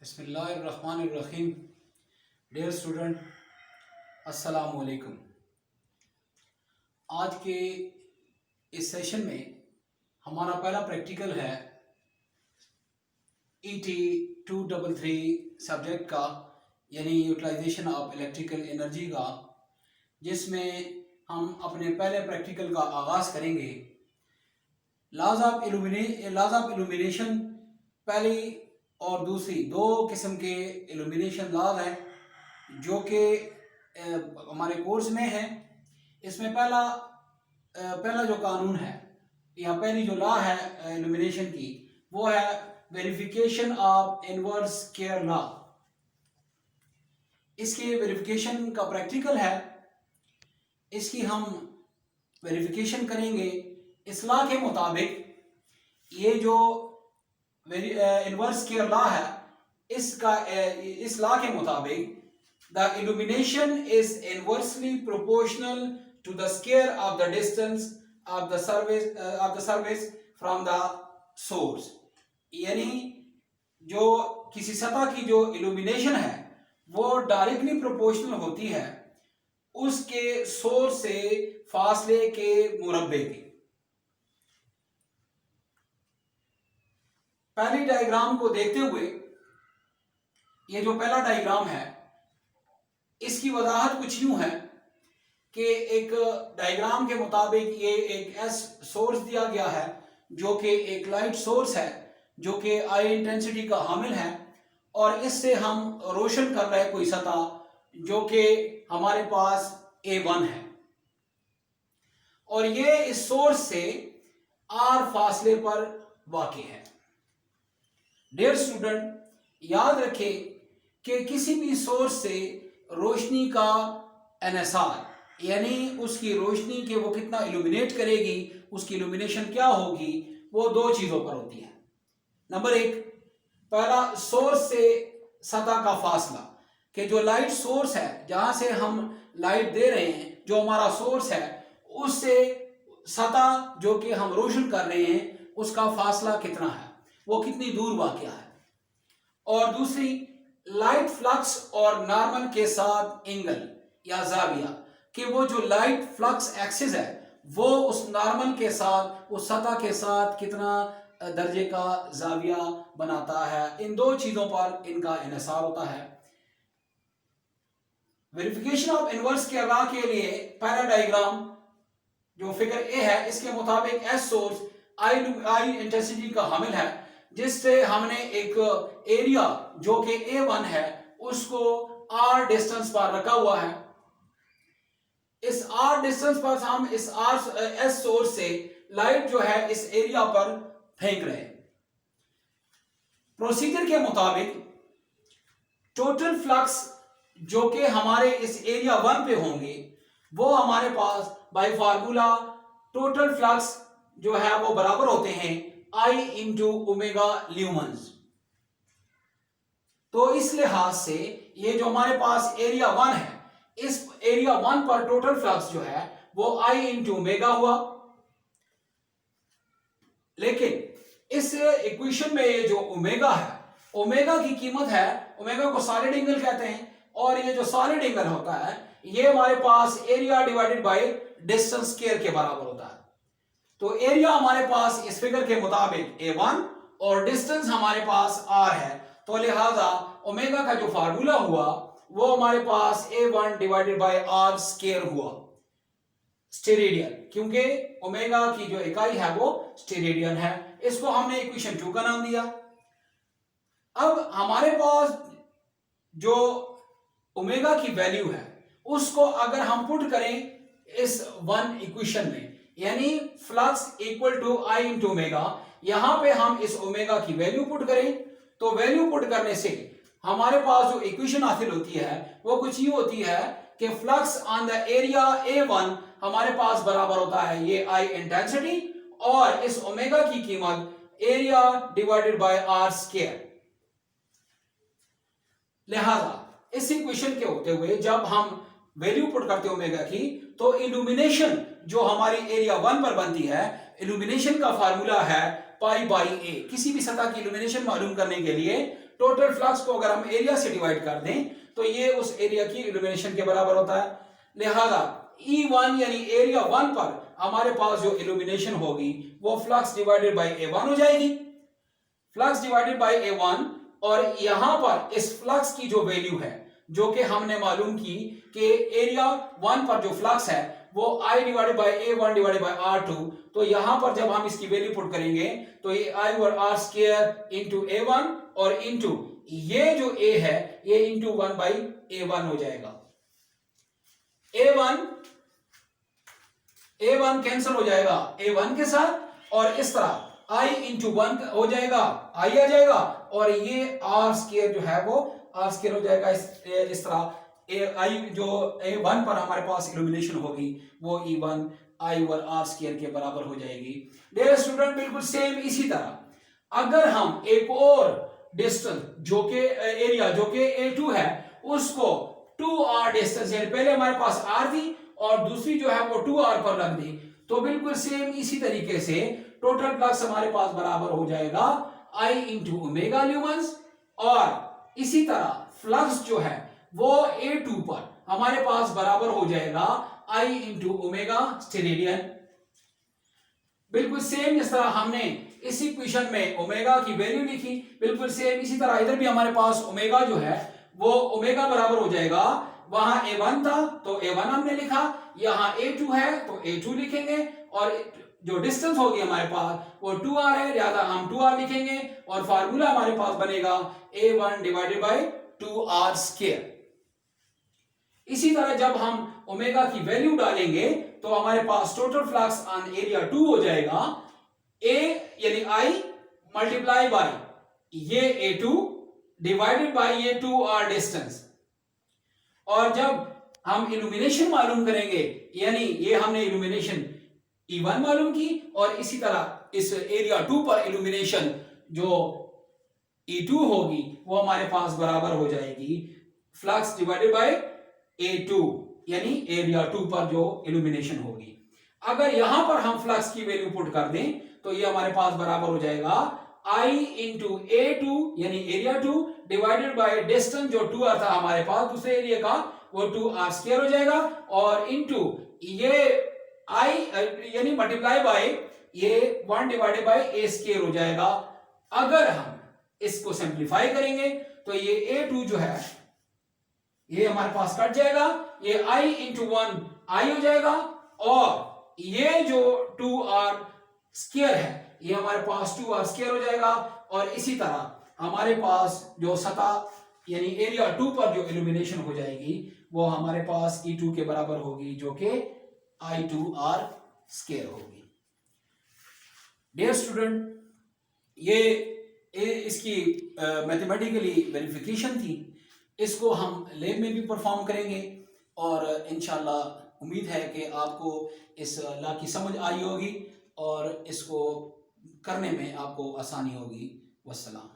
बिस्मिल्लाहिर्रहमानिर्रहीम। Dear student, अस्सलाम वालेकुम। आज के इस सेशन में हमारा पहला प्रैक्टिकल है ET 233 सब्जेक्ट का, यानी यूटिलाइजेशन ऑफ इलेक्ट्रिकल एनर्जी का, जिसमें हम अपने पहले प्रैक्टिकल का आगाज़ करेंगे। लॉज ऑफ इल्यूमिनेशन पहली और दूसरी दो किस्म के इल्यूमिनेशन लॉज हैं जो कि हमारे कोर्स में है। इसमें पहला जो कानून है या पहली जो लॉ है इल्यूमिनेशन की, वो है verification of inverse square law. इसके वेरिफिकेशन का प्रैक्टिकल है, इसकी हम वेरिफिकेशन करेंगे। इस लॉ के मुताबिक ये जो इनवर्स स्क्वायर लॉ है, इस लॉ के मुताबिक the illumination is inversely proportional to the square of the distance of the service from the source. यानी जो किसी सतह की जो इल्यूमिनेशन है वो डायरेक्टली प्रोपोर्शनल होती है उसके सोर्स से फासले के मुरब्बे के। पहली डायग्राम को देखते हुए, ये जो पहला डायग्राम है इसकी वजाहत कुछ यूं है कि एक डायग्राम के मुताबिक ये एक एस सोर्स दिया गया है जो कि एक लाइट सोर्स है जो कि आई इंटेंसिटी का हामिल है, और इससे हम रोशन कर रहे हैं कोई सतह जो कि हमारे पास A1 है, और ये इस सोर्स से R फासले पर वाक़ई है। डियर स्टूडेंट, याद रखें कि किसी भी सोर्स से रोशनी का एनएसआर यानी उसकी रोशनी के वो कितना इल्यूमिनेट करेगी, उसकी इल्यूमिनेशन क्या होगी, वो दो चीज़ों पर होती है। नंबर एक, पहला सोर्स से सतह का फासला, कि जो लाइट सोर्स है जहाँ से हम लाइट दे रहे हैं, जो हमारा सोर्स है, उससे सतह जो कि हम रोशन कर रहे हैं उसका फासला कितना है, वो कितनी दूर वाक़या है। और दूसरी, लाइट फ्लक्स और नॉर्मल के साथ एंगल या जाविया, कि वो जो लाइट फ्लक्स एक्सिस है वो उस नॉर्मल के साथ, उस सतह के साथ कितना दर्जे का जाविया बनाता है। इन दो चीज़ों पर इनका इन्हिसार होता है। वेरिफिकेशन ऑफ इनवर्स के लॉ के लिए पहला डायग्राम जो फिगर ए है, इसके मुताबिक एस सोर्स आई इंटेंसिटी का हामिल है, जिससे हमने एक एरिया जो कि A1 है उसको R डिस्टेंस पर रखा हुआ है। इस R डिस्टेंस पर हम इस एस सोर्स से लाइट जो है इस एरिया पर फेंक रहे हैं। प्रोसीजर के मुताबिक टोटल फ्लक्स जो कि हमारे इस एरिया 1 पे होंगे वो हमारे पास बाय फार्मूला टोटल फ्लक्स जो है वो बराबर होते हैं I इंटू ओमेगा ल्यूमन्स। तो इस लिहाज से ये जो हमारे पास एरिया 1 है, इस एरिया 1 पर टोटल फ्लक्स जो है वो I इंटू ओमेगा हुआ। लेकिन इस इक्वेशन में ये जो ओमेगा है, ओमेगा की कीमत है, ओमेगा को सॉलिड एंगल कहते हैं, और ये जो सॉलिड एंगल होता है ये हमारे पास area divided by distance square के बराबर होता है। तो एरिया हमारे पास इस फिगर के मुताबिक A1 और डिस्टेंस हमारे पास R है, तो लिहाजा ओमेगा का जो फार्मूला हुआ वो हमारे पास A1 divided by R square हुआ, स्टेरेडियन, क्योंकि ओमेगा की जो इकाई है वो स्टेरेडियन है। इसको हमने इक्वेशन 2 का नाम दिया। अब हमारे पास जो ओमेगा की वैल्यू है उसको अगर हम पुट करें इस 1 इक्वेशन में, यानी flux equal to I into omega, यहां पे हम इस ओमेगा की वैल्यू पुट करें, तो वैल्यू पुट करने से हमारे पास जो इक्वेशन हासिल होती है वो कुछ ये होती है कि flux on the area A1 हमारे पास बराबर होता है ये I इंटेंसिटी और इस ओमेगा की कीमत area divided bye R square. लिहाजा इस इक्वेशन के होते हुए जब हम वैल्यू पुट करते हैं ओमेगा की, तो इल्यूमिनेशन जो हमारी एरिया 1 पर बनती है, इल्यूमिनेशन का फार्मूला है पाई बाई ए। किसी भी सतह की इल्यूमिनेशन मालूम करने के लिए टोटल फ्लक्स को अगर हम एरिया से डिवाइड कर दें तो ये उस एरिया की इल्यूमिनेशन के बराबर होता है। लिहाजा E1 यानी एरिया 1 पर हमारे पास जो इल्यूमिनेशन होगी वो फ्लक्स डिवाइडेड बाय A1 हो जाएगी, फ्लक्स डिवाइडेड बाय A1। और यहां पर इस फ्लक्स की जो वैल्यू है जो कि हमने मालूम की कि एरिया 1 पर जो फ्लक्स है वो I divided by A1 divided by R2, तो यहां पर जब हम इसकी वैल्यू पुट करेंगे तो ये I over R square into A1 और इंटू ये जो A है ये इंटू 1 बाई A1 हो जाएगा। A1 कैंसिल हो जाएगा A1 के साथ और इस तरह I इंटू 1 हो जाएगा, I आ जाएगा और ये R स्क्वायर जो है वो R स्क्वायर हो जाएगा। इस तरह I जो A1 पर हमारे पास इल्यूमिनेशन होगी वो E1 I over R square के बराबर हो जाएगी। डियर स्टूडेंट, बिल्कुल सेम इसी तरह अगर हम एक और डिस्टेंस जो कि एरिया जो कि A2 है उसको 2R डिस्टेंस, यानी पहले हमारे पास R थी और दूसरी जो है वो 2R पर रख दी, तो बिल्कुल सेम इसी तरीके से टोटल फ्लक्स हमारे पास बराबर हो जाएगा I इंटू ओमेगा ल्यूमेंस। और इसी तरह फ्लक्स जो है वो A2 पर हमारे पास बराबर हो जाएगा I इंटू ओमेगा स्टेरेडियन। बिल्कुल सेम जिस तरह हमने इस इक्वेशन में ओमेगा की वैल्यू लिखी, बिल्कुल सेम इसी तरह इधर भी हमारे पास ओमेगा जो है वो ओमेगा बराबर हो जाएगा, वहां A1 था तो A1 हमने लिखा, यहां A2 है तो A2 लिखेंगे और जो डिस्टेंस होगी हमारे पास वो 2R है, लिहाजा हम 2R लिखेंगे और फार्मूला हमारे पास बनेगा A1 divided by 2R square. इसी तरह जब हम ओमेगा की वैल्यू डालेंगे तो हमारे पास टोटल फ्लक्स ऑन एरिया 2 हो जाएगा A यानी I मल्टीप्लाई बाय ये A2 डिवाइडेड बाय ये 2R डिस्टेंस। और जब हम इल्यूमिनेशन मालूम करेंगे यानी ये हमने इल्यूमिनेशन E1 मालूम की और इसी तरह इस एरिया 2 पर इल्यूमिनेशन जो E2 होगी वो हमारे पास बराबर हो जाएगी फ्लक्स डिवाइडेड बाय A2 यानी एरिया 2 पर जो इल्यूमिनेशन होगी। अगर यहां पर हम फ्लक्स की वैल्यू पुट कर दें तो ये हमारे पास बराबर हो जाएगा I इंटू A2 यानी एरिया 2 डिवाइडेड बाय डिस्टेंस जो 2R था हमारे पास दूसरे एरिया का वो 2R स्क्वायर हो जाएगा और इंटू ये I यानी मल्टीप्लाई बाय ये 1 डिवाइडेड बाय A स्क्वायर हो जाएगा। अगर हम इसको सिंप्लीफाई करेंगे तो ये A2 जो है ये हमारे पास कट जाएगा, ये I इंटू 1 I हो जाएगा और ये जो 2R स्क्वायर है ये हमारे पास 2R स्क्वायर हो जाएगा। और इसी तरह हमारे पास जो सतह यानी एरिया 2 पर जो इल्यूमिनेशन हो जाएगी वो हमारे पास E2 के बराबर होगी जो कि I2R स्क्वायर होगी। डियर स्टूडेंट, ये इसकी मैथमेटिकली वेरिफिकेशन थी, इसको हम लैब में भी परफॉर्म करेंगे और इंशाल्लाह उम्मीद है कि आपको इस लॉ की समझ आई होगी और इसको करने में आपको आसानी होगी। वस्सलाम।